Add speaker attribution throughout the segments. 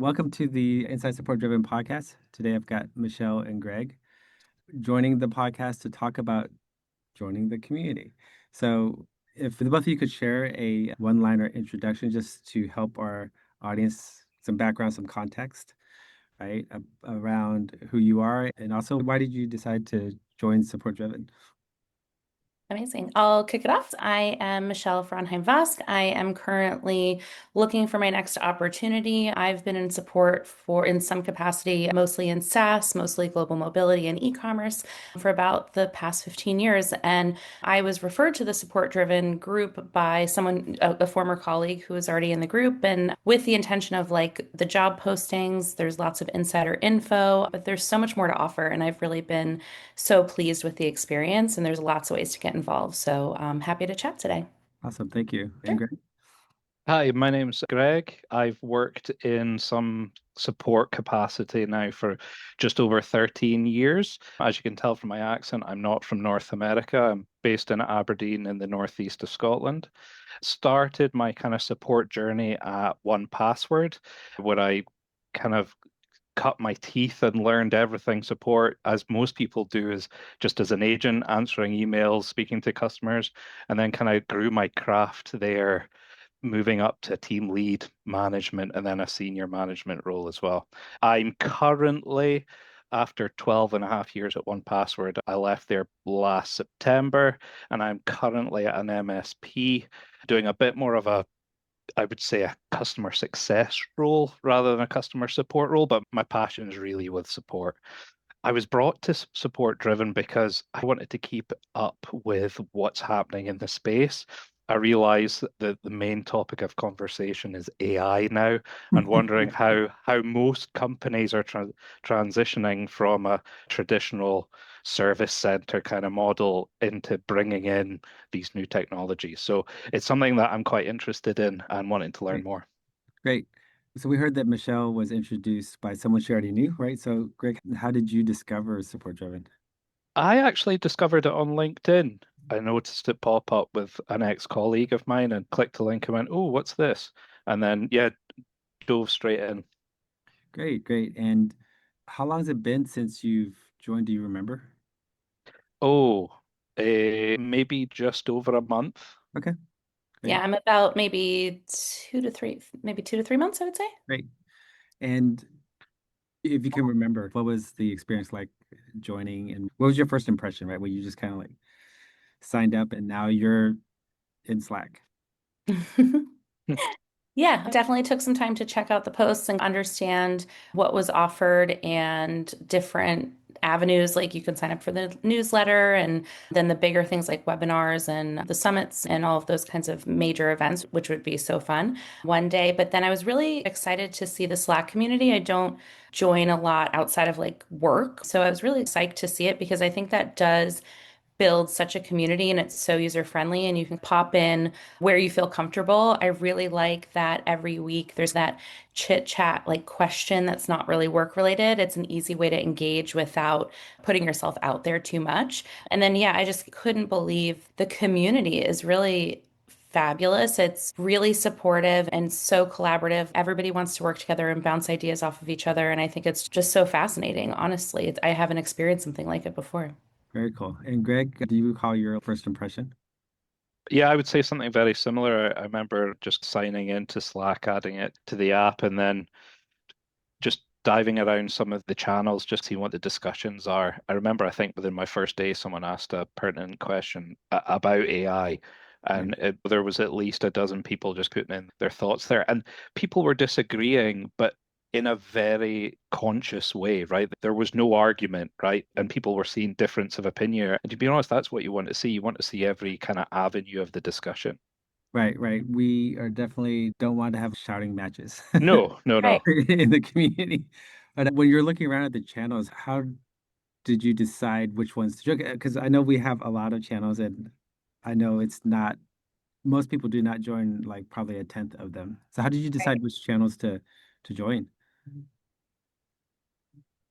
Speaker 1: Welcome to the Inside Support Driven podcast. Today I've got Michelle and Greg joining the podcast to talk about joining the community. So, if the both of you could share a one-liner introduction just to help our audience some background, some context, right, around who you are, and also why did you decide to join Support Driven?
Speaker 2: Amazing. I'll kick it off. I am Michelle Fraunheim Vosk. I am currently looking for my next opportunity. I've been in support in some capacity, mostly in SaaS, mostly global mobility and e-commerce for about the past 15 years. And I was referred to the support driven group by a former colleague who was already in the group. And with the intention of like the job postings, there's lots of insider info, but there's so much more to offer. And I've really been so pleased with the experience, and there's lots of ways to get involved. So I'm happy to chat today.
Speaker 1: Awesome, thank you. And
Speaker 2: Sure.
Speaker 1: Greg?
Speaker 3: Hi, my name's Greg. I've worked in some support capacity now for just over 13 years. As you can tell from my accent, I'm not from North America. I'm based in Aberdeen in the northeast of Scotland. Started my kind of support journey at 1Password, where I kind of cut my teeth and learned everything support, as most people do, is just as an agent, answering emails, speaking to customers, and then kind of grew my craft there, moving up to team lead management and then a senior management role as well. I'm currently, after 12 and a half years at 1Password, I left there last September, and I'm currently at an MSP doing a bit more of I would say, a customer success role rather than a customer support role, but my passion is really with support. I was brought to support driven because I wanted to keep up with what's happening in the space. I realize that the main topic of conversation is AI now, and wondering how most companies are transitioning from a traditional service center kind of model into bringing in these new technologies. So it's something that I'm quite interested in and wanting to learn
Speaker 1: Great.
Speaker 3: more.
Speaker 1: Great. So we heard that Michelle was introduced by someone she already knew, right? So, Greg, how did you discover Support Driven?
Speaker 3: I actually discovered it on LinkedIn. I noticed it pop up with an ex-colleague of mine and clicked the link and went, "Oh, what's this?" And then, yeah, dove straight in.
Speaker 1: Great, great. And how long has it been since you've joined? Do you remember?
Speaker 3: Oh, maybe just over a month.
Speaker 1: Okay,
Speaker 2: Yeah,
Speaker 1: great,
Speaker 2: I'm about maybe 2 to 3 months, I would say.
Speaker 1: great. And if you can remember, what was the experience like joining and what was your first impression, right? When you just kind of like signed up and now you're in Slack.
Speaker 2: Yeah, definitely took some time to check out the posts and understand what was offered and different avenues. Like you can sign up for the newsletter and then the bigger things like webinars and the summits and all of those kinds of major events, which would be so fun one day. But then I was really excited to see the Slack community. I don't join a lot outside of like work. So I was really psyched to see it because I think that does build such a community and it's so user friendly and you can pop in where you feel comfortable. I really like that every week there's that chit chat like question that's not really work related. It's an easy way to engage without putting yourself out there too much. And then, yeah, I just couldn't believe the community is really fabulous. It's really supportive and so collaborative. Everybody wants to work together and bounce ideas off of each other. And I think it's just so fascinating. Honestly, I haven't experienced something like it before.
Speaker 1: Very cool. And Greg, do you recall your first impression?
Speaker 3: Yeah, I would say something very similar. I remember just signing into Slack, adding it to the app, and then just diving around some of the channels, just seeing what the discussions are. I remember, I think within my first day, someone asked a pertinent question about AI,
Speaker 1: Right.
Speaker 3: and there was at least a dozen people just putting in their thoughts there. And people were disagreeing, but in a very conscious way, right? There was no argument, right? And people were seeing difference of opinion. And to be honest, that's what you want to see. You want to see every kind of avenue of the discussion.
Speaker 1: Right, right. We are definitely don't want to have shouting matches
Speaker 3: No, no,
Speaker 2: Right.
Speaker 3: no.
Speaker 1: in the community. But when you're looking around at the channels, how did you decide which ones to join? Because I know we have a lot of channels, and I know it's not most people do not join like probably a tenth of them. So how did you decide which channels to join?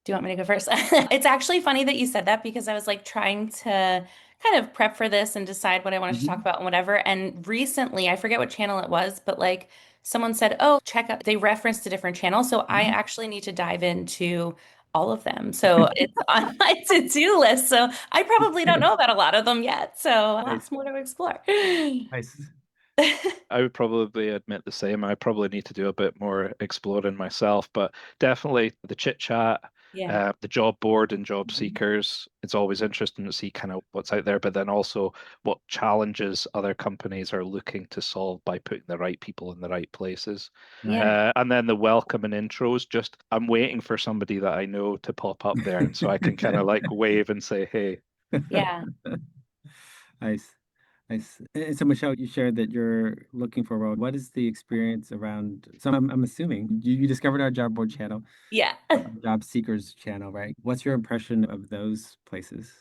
Speaker 2: Do you want me to go first? It's actually funny that you said that because I was like trying to kind of prep for this and decide what I wanted to talk
Speaker 1: Mhm.
Speaker 2: about and whatever. And recently, I forget what channel it was, but like someone said, "Oh, check out," they referenced a different channel. So I
Speaker 1: Mhm.
Speaker 2: actually need to dive into all of them. So it's on my to-do list. So I probably don't know about a lot of them yet. So
Speaker 1: Nice,
Speaker 2: lots more to explore.
Speaker 1: nice.
Speaker 3: I would probably admit the same. I probably need to do a bit more exploring myself, but definitely the chit chat,
Speaker 2: Yeah.
Speaker 3: the job board and job
Speaker 1: Mhm.
Speaker 3: seekers. It's always interesting to see kind of what's out there, but then also what challenges other companies are looking to solve by putting the right people in the right places.
Speaker 1: Right.
Speaker 2: Yeah.
Speaker 3: And then the welcome and intros, just I'm waiting for somebody that I know to pop up there, and so I can kind of like wave and say, hey.
Speaker 2: Yeah.
Speaker 1: Nice. Nice. And so, Michelle, you shared that you're looking for a role. What is the experience around? So, I'm assuming you discovered our job board channel,
Speaker 2: Yeah.
Speaker 1: our job seekers channel, right? What's your impression of those places?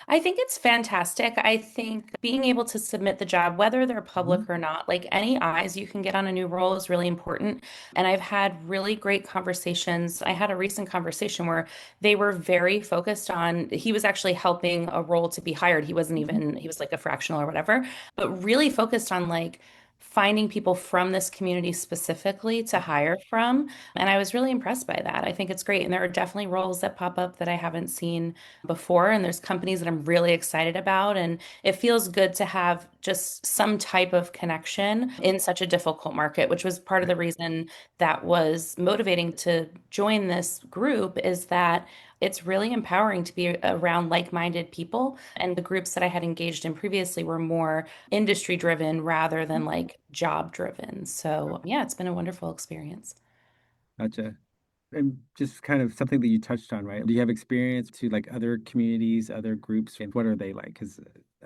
Speaker 2: I think it's fantastic. I think being able to submit the job, whether they're
Speaker 1: Mhm.
Speaker 2: public or not, like any eyes you can get on a new role is really important. And I've had really great conversations. I had a recent conversation where they were very focused on, he was actually helping a role to be hired. He wasn't
Speaker 1: Mhm.
Speaker 2: even, he was like a fractional or whatever, but really focused on like, finding people from this community specifically to hire from. And I was really impressed by that. I think it's great. And there are definitely roles that pop up that I haven't seen before, and there's companies that I'm really excited about, and it feels good to have just some type of connection in such a difficult market, which was part of the reason that was motivating to join this group, is that it's really empowering to be around like-minded people, and the groups that I had engaged in previously were more industry driven rather than like job driven. So yeah, it's been a wonderful experience.
Speaker 1: Gotcha. And just kind of something that you touched on, right? Do you have experience to like other communities, other groups, and what are they like? Because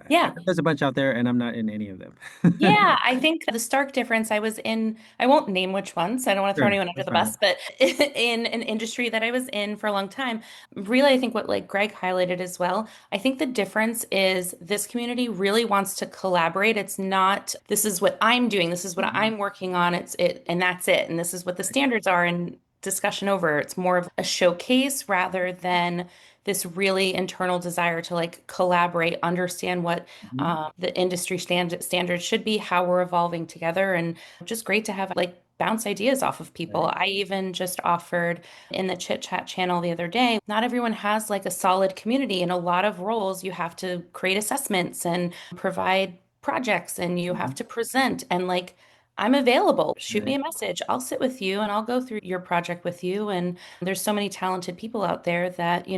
Speaker 2: Yeah.
Speaker 1: there's a bunch out there, and I'm not in any of them.
Speaker 2: Yeah, I think the stark difference, I was in, I won't name which ones, I don't want to throw
Speaker 1: Sure,
Speaker 2: anyone under
Speaker 1: that's
Speaker 2: the
Speaker 1: fine.
Speaker 2: bus, but in an industry that I was in for a long time, really, I think what like Greg highlighted as well, I think the difference is this community really wants to collaborate. It's not, this is what I'm doing, this is what
Speaker 1: Mhm.
Speaker 2: I'm working on, it's it, and that's it, and this is what the standards are, and discussion over. It's more of a showcase rather than this really internal desire to like collaborate, understand what
Speaker 1: Mhm.
Speaker 2: the industry standards should be, how we're evolving together, and just great to have like bounce ideas off of people.
Speaker 1: Right.
Speaker 2: I even just offered in the chit chat channel the other day, not everyone has like a solid community. In a lot of roles, you have to create assessments and provide projects and you have
Speaker 1: Mhm.
Speaker 2: to present, and like I'm available. Shoot me
Speaker 1: Right.
Speaker 2: a message. I'll sit with you and I'll go through your project with you. And there's so many talented people out there that,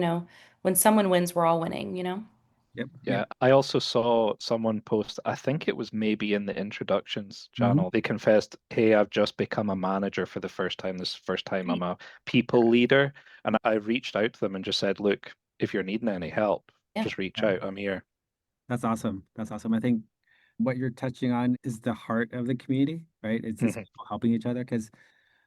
Speaker 2: when someone wins, we're all winning, you know?
Speaker 1: Yep. Yep.
Speaker 3: Yeah, I also saw someone post, I think it was maybe in the introductions
Speaker 1: Mhm.
Speaker 3: channel. They confessed, hey, I've just become a manager for the first time. This first time I'm
Speaker 2: Great.
Speaker 3: a people leader. And I reached out to them and just said, look, if you're needing any help,
Speaker 2: Yeah.
Speaker 3: just reach
Speaker 1: Yeah.
Speaker 3: out. I'm here.
Speaker 1: That's awesome. That's awesome. I think what you're touching on is the heart of the community, right? It's just
Speaker 3: Mhm.
Speaker 1: people helping each other because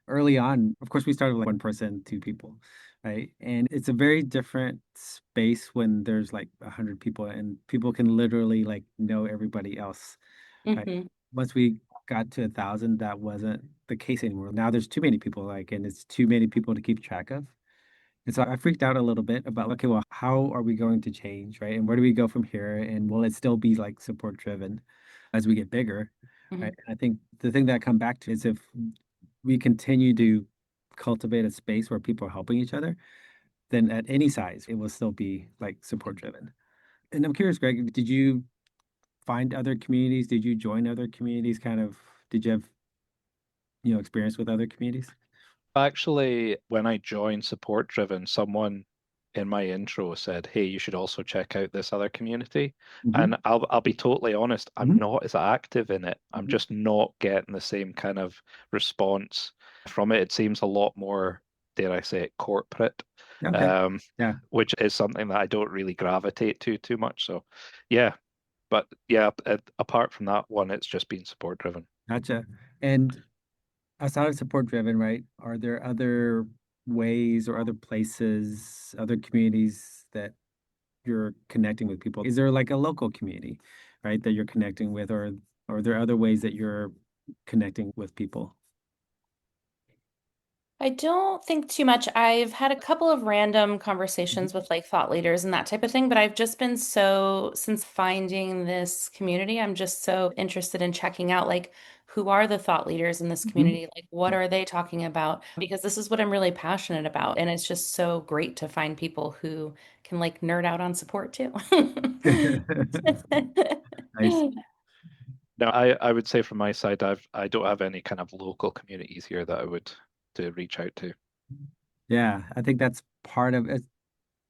Speaker 1: early on, of course, we started with like one person, two people, right? And it's a very different space when there's like 100 people and people can literally like know everybody else, right?
Speaker 2: Hmm.
Speaker 1: Once we got to 1,000, that wasn't the case anymore. Now there's too many people, like, and it's too many people to keep track of. And so I freaked out a little bit about, okay, well, how are we going to change, right? And where do we go from here? And will it still be like support driven as we get bigger, right?
Speaker 2: Hmm.
Speaker 1: And I think the thing that I come back to is if we continue to cultivate a space where people are helping each other, then at any size, it will still be like support driven. And I'm curious, Greg, did you find other communities? Did you join other communities? Kind of, did you have, experience with other communities?
Speaker 3: Actually, when I joined Support Driven, someone in my intro said, "Hey, you should also check out this other community."
Speaker 1: Hmm.
Speaker 3: And I'll be totally honest, I'm
Speaker 1: Hmm.
Speaker 3: not as active in it. I'm
Speaker 1: Hmm.
Speaker 3: just not getting the same kind of response from it. It seems a lot more, dare I say it, corporate,
Speaker 1: Okay.
Speaker 3: um,
Speaker 1: Yeah.
Speaker 3: which is something that I don't really gravitate to too much. So, yeah, but yeah, apart from that one, it's just been support driven.
Speaker 1: Gotcha. And outside of support driven, right? Are there other ways or other places, other communities that you're connecting with people? Is there like a local community, right, that you're connecting with, or are there other ways that you're connecting with people?
Speaker 2: I don't think too much. I've had a couple of random
Speaker 1: Mhm.
Speaker 2: conversations with like thought leaders and that type of thing, but I've just been so, since finding this community, I'm just so interested in checking out like who are the thought leaders in this
Speaker 1: Mhm.
Speaker 2: community? Like, what are they talking about? Because this is what I'm really passionate about. And it's just so great to find people who can like nerd out on support too.
Speaker 1: Nice.
Speaker 3: Now, I would say from my side, I don't have any kind of local communities here that I would to reach out to.
Speaker 1: Yeah, I think that's part of it,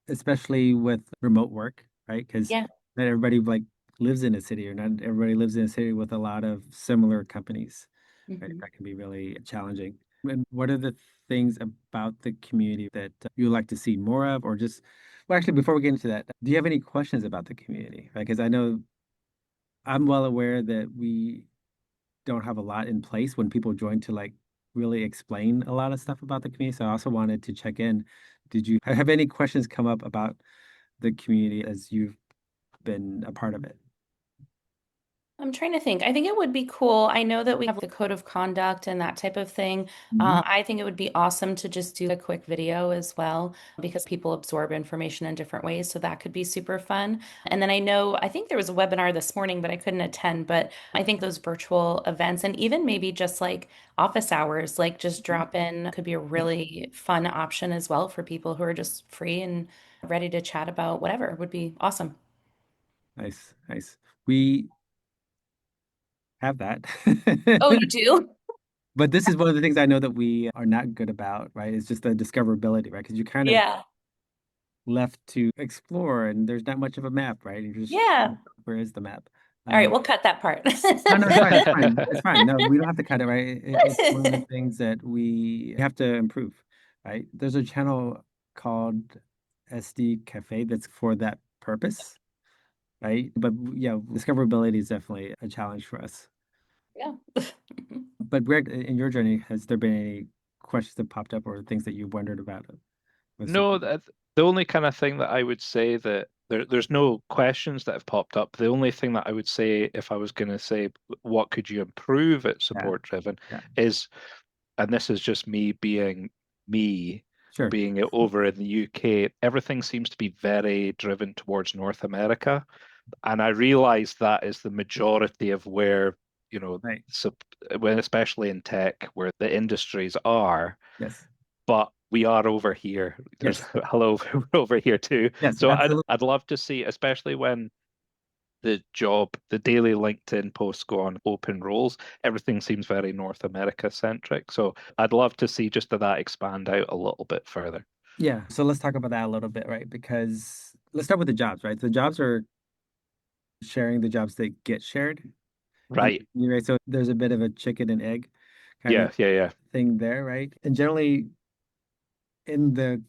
Speaker 1: especially with remote work, right? Because
Speaker 2: Yeah.
Speaker 1: not everybody like lives in a city, or not everybody lives in a city with a lot of similar companies, right?
Speaker 2: Mhm.
Speaker 1: That can be really challenging. And what are the things about the community that you like to see more of, or just, well, actually, before we get into that, do you have any questions about the community? Right? Because I know I'm well aware that we don't have a lot in place when people join to like really explain a lot of stuff about the community. So I also wanted to check in. Did you have any questions come up about the community as you've been a part of it?
Speaker 2: I'm trying to think. I think it would be cool. I know that we have the code of conduct and that type of thing.
Speaker 1: Mhm.
Speaker 2: I think it would be awesome to just do a quick video as well because people absorb information in different ways. So that could be super fun. And then I think there was a webinar this morning, but I couldn't attend. But I think those virtual events and even maybe just like office hours, like just
Speaker 1: Mhm.
Speaker 2: drop in could be a really fun option as well for people who are just free and ready to chat about whatever would be awesome.
Speaker 1: Nice, nice. We have that.
Speaker 2: Oh, you do?
Speaker 1: But this is one of the things I know that we are not good about, right? It's just the discoverability, right? Because you're kind of
Speaker 2: Yeah.
Speaker 1: left to explore and there's not much of a map, right? You're just,
Speaker 2: Yeah.
Speaker 1: where is the map?
Speaker 2: All right,
Speaker 1: Um,
Speaker 2: we'll cut that part.
Speaker 1: no, no, it's fine. It's fine. It's fine. No, we don't have to cut it, right? It's one of the things that we have to improve, right? There's a channel called SD Cafe that's for that purpose, right? But yeah, discoverability is definitely a challenge for us.
Speaker 2: Yeah.
Speaker 1: But Greg, in your journey, has there been any questions that popped up or things that you wondered about with
Speaker 3: No,
Speaker 1: support?
Speaker 3: the only kind of thing that I would say that there's no questions that have popped up. The only thing that I would say if I was going to say what could you improve at
Speaker 1: Yeah,
Speaker 3: support driven
Speaker 1: yeah,
Speaker 3: is, and this is just me
Speaker 1: sure.
Speaker 3: being over in the UK, everything seems to be very driven towards North America. And I realize that is the majority of where, you know,
Speaker 1: Right.
Speaker 3: when especially in tech, where the industries are,
Speaker 1: Yes.
Speaker 3: but we are over here. There's
Speaker 1: Yes.
Speaker 3: hello, we're over here too.
Speaker 1: Yes,
Speaker 3: So I'd
Speaker 1: absolutely.
Speaker 3: I'd love to see, especially when the daily LinkedIn posts go on open roles, everything seems very North America centric. So I'd love to see just that expand out a little bit further.
Speaker 1: Yeah. So let's talk about that a little bit, right? Because let's start with the jobs, right? The jobs are sharing the jobs that get shared. And
Speaker 3: Right.
Speaker 1: right, so there's a bit of a chicken and egg kind of
Speaker 3: Yeah, yeah, yeah.
Speaker 1: thing there, right? And generally in the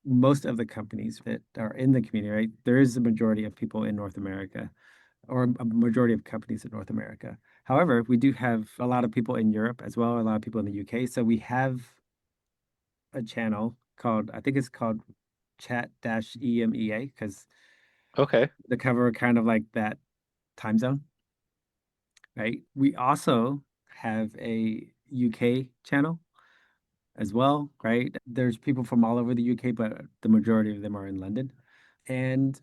Speaker 1: most of the companies that are in the community, right, there is a majority of people in North America or a majority of companies in North America. However, we do have a lot of people in Europe as well, a lot of people in the UK. So we have a channel called, I think it's called Chat-EMEA because
Speaker 3: Okay.
Speaker 1: the cover kind of like that time zone, right? We also have a UK channel as well, right? There's people from all over the UK, but the majority of them are in London. And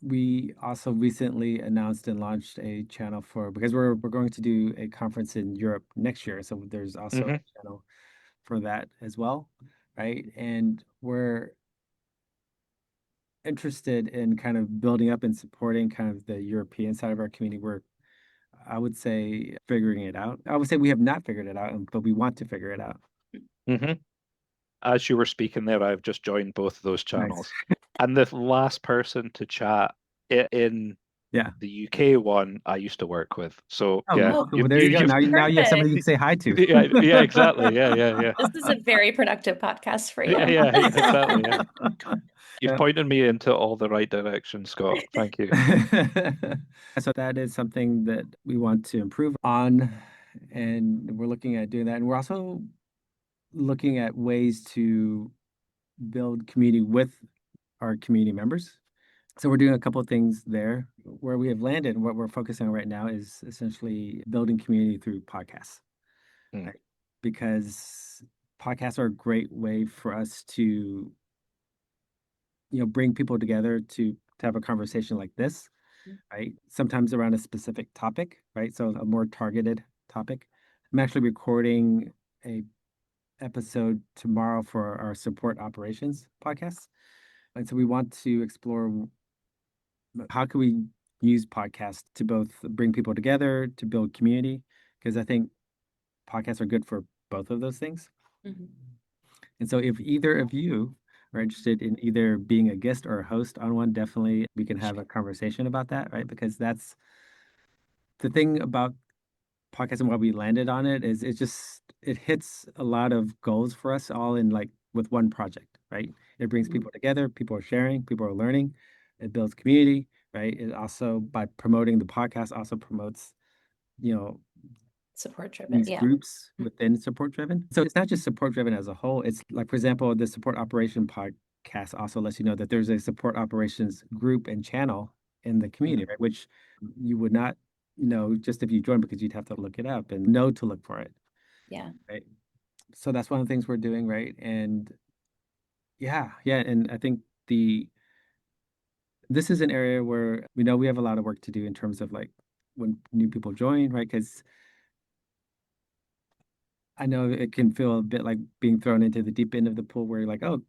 Speaker 1: we also recently announced and launched a channel for because we're going to do a conference in Europe next year. So there's also
Speaker 3: Hmm.
Speaker 1: a channel for that as well, right? And we're interested in kind of building up and supporting kind of the European side of our community. We're, I would say, figuring it out. I would say we have not figured it out, but we want to figure it out.
Speaker 3: Hmm. As you were speaking there, I've just joined both of those
Speaker 1: Nice.
Speaker 3: channels. And the last person to chat in
Speaker 1: Yeah.
Speaker 3: the UK one I used to work with. So
Speaker 1: Oh,
Speaker 3: yeah,
Speaker 1: well,
Speaker 2: Oh,
Speaker 1: well, there you go. Now you have somebody
Speaker 2: perfect.
Speaker 1: to say hi to.
Speaker 3: yeah, yeah, exactly. Yeah, yeah, yeah.
Speaker 2: This is a very productive podcast for
Speaker 3: Yeah,
Speaker 2: you.
Speaker 3: yeah, yeah, exactly. Yeah. You've
Speaker 1: Yeah.
Speaker 3: pointed me into all the right directions, Scott. Thank you.
Speaker 1: So that is something that we want to improve on, and we're looking at doing that. And we're also looking at ways to build community with our community members. So we're doing a couple of things there. Where we have landed and what we're focusing on right now is essentially building community through podcasts,
Speaker 3: Mm.
Speaker 1: right? Because podcasts are a great way for us to, bring people together to have a conversation like this, right? Sometimes around a specific topic, right? So a more targeted topic, I'm actually recording a episode tomorrow for our support operations podcast. And so we want to explore how can we use podcasts to both bring people together, to build community, because I think podcasts are good for both of those things.
Speaker 2: Mhm.
Speaker 1: And so if either of you are interested in either being a guest or a host on one, definitely we can have a conversation about that, right? Because that's the thing about podcast and why we landed on it is it hits a lot of goals for us all in like with one project, right? It brings
Speaker 2: Mhm.
Speaker 1: people together, people are sharing, people are learning, it builds community, right? It also by promoting the podcast also promotes, you know,
Speaker 2: Support driven.
Speaker 1: these
Speaker 2: Yeah.
Speaker 1: groups within support driven. So it's not just support driven as a whole. It's like, for example, the support operation podcast also lets you know that there's a support operations group and channel in the community, right? Which you would not know just if you join because you'd have to look it up and know to look for it,
Speaker 2: Yeah.
Speaker 1: right? So that's one of the things we're doing, right? And yeah, and I think this is an area where we know we have a lot of work to do in terms of like when new people join, right? Because I know it can feel a bit like being thrown into the deep end of the pool where you're like, oh,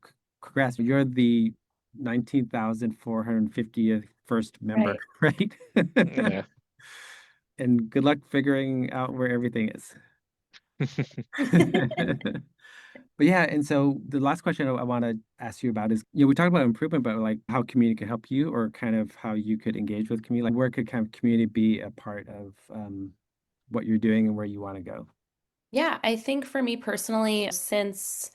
Speaker 1: congrats, you're the 19,450th first member,
Speaker 2: Right.
Speaker 1: right?
Speaker 3: Yeah.
Speaker 1: And good luck figuring out where everything is. But yeah, and so the last question I want to ask you about is, we talked about improvement, but like how community can help you or kind of how you could engage with community. Like where could kind of community be a part of what you're doing and where you want to go?
Speaker 2: Yeah, I think for me personally, since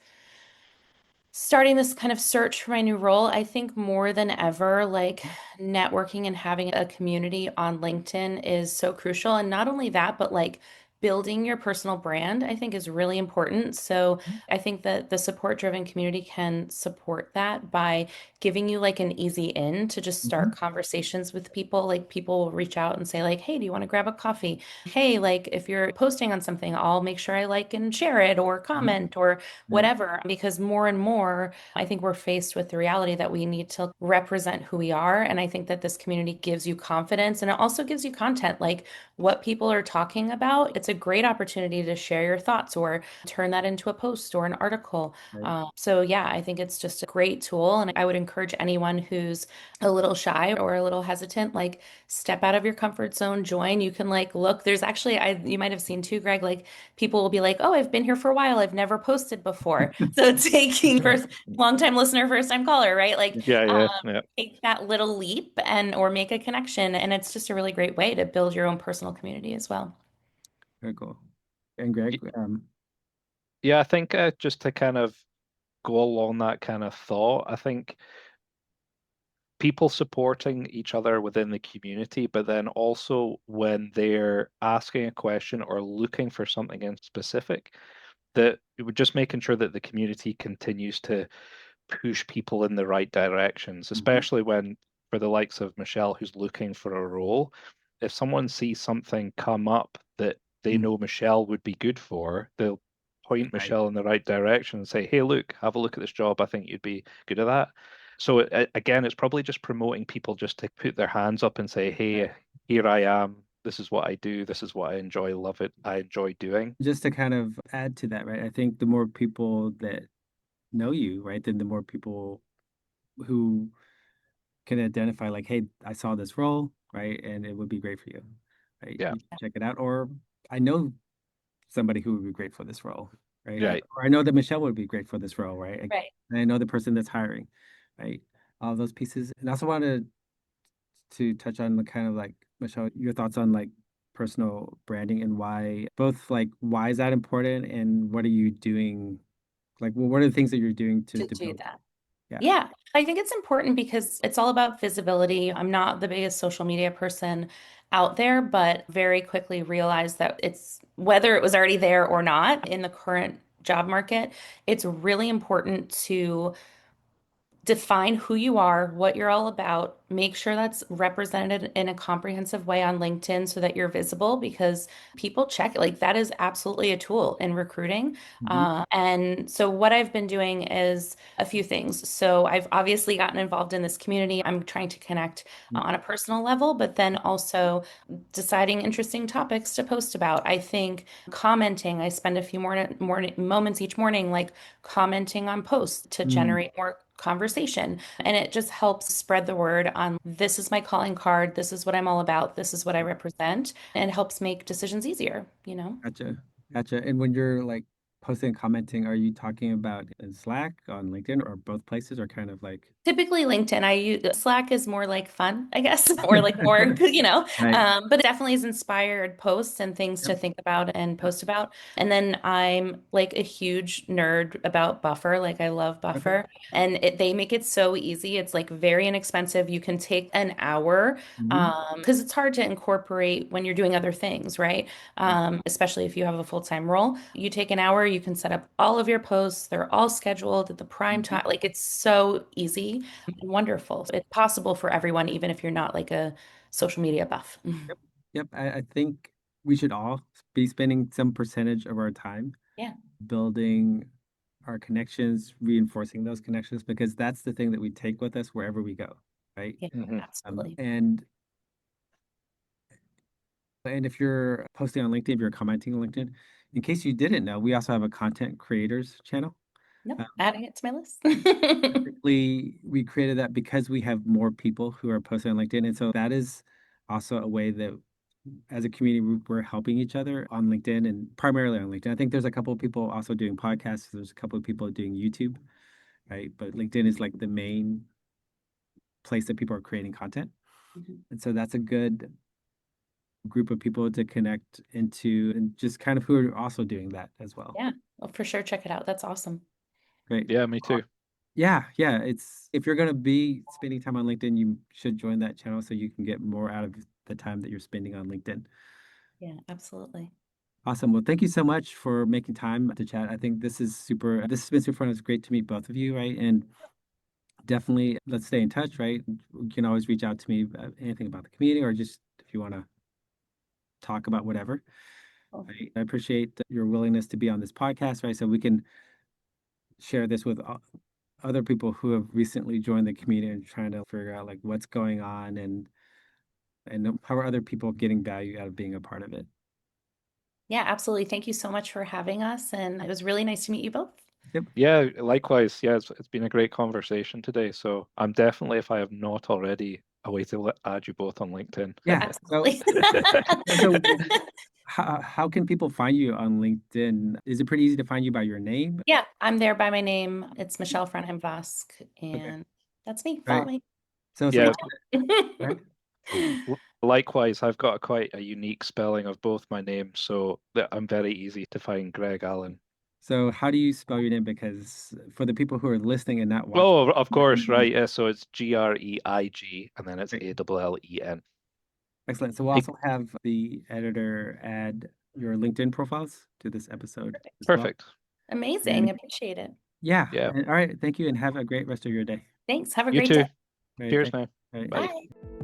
Speaker 2: starting this kind of search for my new role, I think more than ever, like networking and having a community on LinkedIn is so crucial. And not only that, but like building your personal brand, I think is really important. So I think that the support driven community can support that by giving you like an easy in to just
Speaker 1: Mhm.
Speaker 2: start conversations with people. Like people will reach out and say, like, hey, do you want to grab a coffee? Hey, like if you're posting on something, I'll make sure I like and share it or
Speaker 1: Mhm.
Speaker 2: comment or
Speaker 1: Right,
Speaker 2: whatever, because more and more, I think we're faced with the reality that we need to represent who we are. And I think that this community gives you confidence and it also gives you content like what people are talking about. It's a great opportunity to share your thoughts or turn that into a post or an article.
Speaker 1: right.
Speaker 2: So, yeah, I think it's just a great tool. And I would encourage anyone who's a little shy or a little hesitant, like step out of your comfort zone, join. You can like look, there's actually, you might have seen too, Greg, like people will be like, oh, I've been here for a while. I've never posted before. So taking first, long time listener, first time caller, right? Like
Speaker 3: Yeah, yeah, yeah.
Speaker 2: take that little leap and or make a connection. And it's just a really great way to build your own personal community as well.
Speaker 1: Very cool. And Greg,
Speaker 3: Yeah, I think just to kind of go along that kind of thought, I think people supporting each other within the community, but then also when they're asking a question or looking for something in specific, that we're just making sure that the community continues to push people in the right directions,
Speaker 1: mhm,
Speaker 3: especially when for the likes of Michelle, who's looking for a role, if someone sees something come up that they
Speaker 1: mm,
Speaker 3: know Michelle would be good for, they'll point
Speaker 1: right,
Speaker 3: Michelle in the right direction and say, hey, look, have a look at this job. I think you'd be good at that. So again, it's probably just promoting people just to put their hands up and say,
Speaker 1: right.
Speaker 3: hey, here I am. This is what I do. This is what I enjoy, love it. I enjoy doing.
Speaker 1: Just to kind of add to that, right? I think the more people that know you, right, then the more people who can identify, like, hey, I saw this role, right, and it would be great for you, right?
Speaker 3: Yeah,
Speaker 1: You should check it out. Or I know somebody who would be great for this role, right?
Speaker 3: right.
Speaker 1: Or I know that Michelle would be great for this role, right?
Speaker 2: Right.
Speaker 1: And I know the person that's hiring, right? All those pieces. And I also wanted to touch on the kind of like, Michelle, your thoughts on like personal branding and why both like why is that important and what are you doing? Like, well, what are the things that you're doing
Speaker 2: To
Speaker 1: to
Speaker 2: do
Speaker 1: build?
Speaker 2: that.
Speaker 1: Yeah.
Speaker 2: Yeah, I think it's important because it's all about visibility. I'm not the biggest social media person out there, but very quickly realized that it's whether it was already there or not in the current job market, it's really important to define who you are, what you're all about, make sure that's represented in a comprehensive way on LinkedIn so that you're visible because people check it. Like that is absolutely a tool in recruiting.
Speaker 1: Mhm.
Speaker 2: And so what I've been doing is a few things. So I've obviously gotten involved in this community. I'm trying to connect on a personal level, but then also deciding interesting topics to post about. I think commenting, I spend a few more moments each morning, like commenting on posts to
Speaker 1: Mm.
Speaker 2: generate more conversation. And it just helps spread the word on this is my calling card, this is what I'm all about, this is what I represent, and it helps make decisions easier, you know?
Speaker 1: Gotcha. Gotcha. And when you're like posting and commenting, are you talking about in Slack, on LinkedIn, or both places, or kind of like
Speaker 2: Typically LinkedIn, I use Slack is more like fun, I guess, or like more, you know,
Speaker 1: right?
Speaker 2: but it definitely is inspired posts and things
Speaker 1: Yep.
Speaker 2: to think about and
Speaker 1: Yep.
Speaker 2: post about. And then I'm like a huge nerd about Buffer. Like I love
Speaker 1: Okay.
Speaker 2: Buffer and they make it so easy. It's like very inexpensive. You can take an hour,
Speaker 1: Hmm.
Speaker 2: because it's hard to incorporate when you're doing other things, right?
Speaker 1: Right.
Speaker 2: Especially if you have a full-time role. You take an hour, you can set up all of your posts. They're all scheduled at the prime
Speaker 1: Mhm.
Speaker 2: time. Like it's so easy and wonderful. It's possible for everyone, even if you're not like a social media buff.
Speaker 1: Yep. Yep. I think we should all be spending some percentage of our time
Speaker 2: Yeah,
Speaker 1: building our connections, reinforcing those connections, because that's the thing that we take with us wherever we go, right?
Speaker 2: yeah,
Speaker 3: Hmm.
Speaker 2: absolutely.
Speaker 1: And if you're posting on LinkedIn, if you're commenting on LinkedIn, in case you didn't know, we also have a content creators channel.
Speaker 2: No,
Speaker 1: Uh,
Speaker 2: adding it to my list.
Speaker 1: Specifically, we created that because we have more people who are posting on LinkedIn. And so that is also a way that as a community, we're helping each other on LinkedIn and primarily on LinkedIn. I think there's a couple of people also doing podcasts. There's a couple of people doing YouTube, right? But LinkedIn is like the main place that people are creating content.
Speaker 2: Mhm.
Speaker 1: And so that's a good group of people to connect into and just kind of who are also doing that as well.
Speaker 2: Yeah, well, for sure, check it out. That's awesome.
Speaker 1: Great.
Speaker 3: Yeah, me too.
Speaker 1: Yeah, yeah. It's if you're gonna be spending time on LinkedIn, you should join that channel so you can get more out of the time that you're spending on LinkedIn.
Speaker 2: Yeah, absolutely.
Speaker 1: Awesome. Well, thank you so much for making time to chat. I think this has been super fun. It's great to meet both of you, right? And definitely let's stay in touch, right? You can always reach out to me about anything about the community or just if you want to talk about whatever.
Speaker 2: Cool.
Speaker 1: Right? I appreciate your willingness to be on this podcast, right? So we can share this with other people who have recently joined the community and trying to figure out like what's going on and how are other people getting value out of being a part of it.
Speaker 2: Yeah, absolutely. Thank you so much for having us. And it was really nice to meet you both.
Speaker 1: Yep.
Speaker 3: Yeah, likewise. Yeah, it's been a great conversation today. So I'm definitely, if I have not already, a way to add you both on LinkedIn.
Speaker 1: Yeah. So
Speaker 2: Absolutely.
Speaker 1: so how can people find you on LinkedIn? Is it pretty easy to find you by your name?
Speaker 2: Yeah, I'm there by my name. It's Michelle Fraunheim Vosk,
Speaker 1: Okay.
Speaker 2: and that's me. Follow
Speaker 1: Right.
Speaker 2: me.
Speaker 1: So
Speaker 3: Yeah,
Speaker 2: Reach
Speaker 1: someone
Speaker 2: out.
Speaker 1: right.
Speaker 3: likewise, I've got quite a unique spelling of both my names, so that I'm very easy to find Greg Allen.
Speaker 1: So how do you spell your name? Because for the people who are listening and not watching,
Speaker 3: Oh, of course, right. Yeah, so it's Greig and then it's
Speaker 1: great.
Speaker 3: Allen.
Speaker 1: Excellent. So we'll
Speaker 3: Hey,
Speaker 1: also have the editor add your LinkedIn profiles to this episode as well.
Speaker 3: perfect.
Speaker 2: Amazing.
Speaker 1: And
Speaker 2: Appreciate it.
Speaker 1: yeah,
Speaker 3: Yeah,
Speaker 1: all right. Thank you and have a great rest of your day.
Speaker 2: Thanks. Have a
Speaker 3: you
Speaker 2: great
Speaker 3: too.
Speaker 2: day.
Speaker 1: All right.
Speaker 3: Cheers
Speaker 1: Thanks.
Speaker 3: now.
Speaker 1: All right.
Speaker 3: Bye.
Speaker 2: Bye.